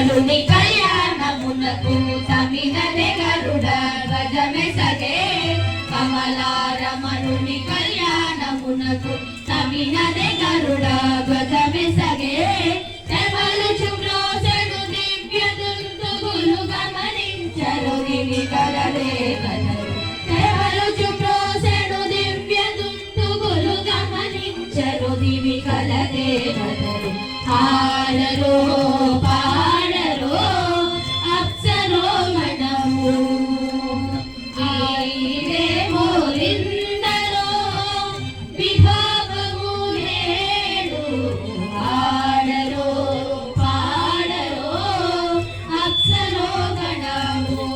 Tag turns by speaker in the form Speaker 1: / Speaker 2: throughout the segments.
Speaker 1: కమలుని కళ్యాణమునకు తమినదే గరుడ ధ్వజమే సగే కమలారమణుని కళ్యాణమునకు తమినదే గరుడ ధ్వజమే సగే శబలు శుభ్రోషడు దివ్య దుందుగులు గమనించరు దివి కలదే colour శబలు శుభ్రోషడు దివ్య దుందుగులు గమనించరు దివి కలదే colour ఆడరో పాడరో అప్సరో మణము ఆయిరే మోరిందరో విభావము నేడు ఆడరో పాడరో అప్సరో గణము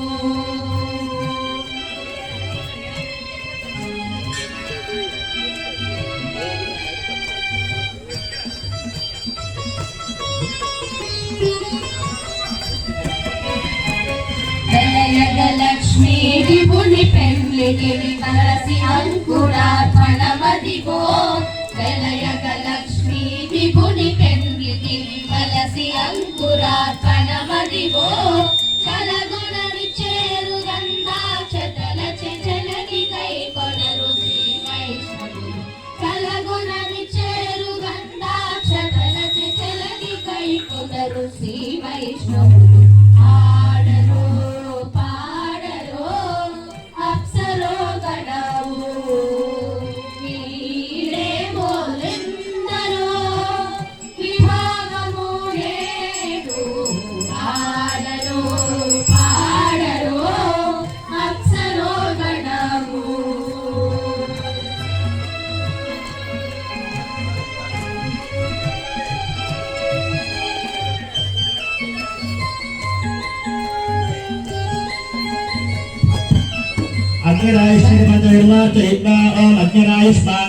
Speaker 1: లక్ష్మీ విభుని పెండ్లికి కలసి అంకురార్పణమదిగో వెలయగ లక్ష్మీ విభుని పెండ్లికి కలసి అంకురార్పణమదిగో కలగుణని చేరు గంధాక్షతల చెలగి కై కొనరు శ్రీ వైష్ణవులు కలగుణని చేరు గంధాక్షతల చెలగి కై కొనరు శ్రీ వైష్ణవులు
Speaker 2: Agnirayush Nirmata Irma Tehibna Om Agnirayush Ma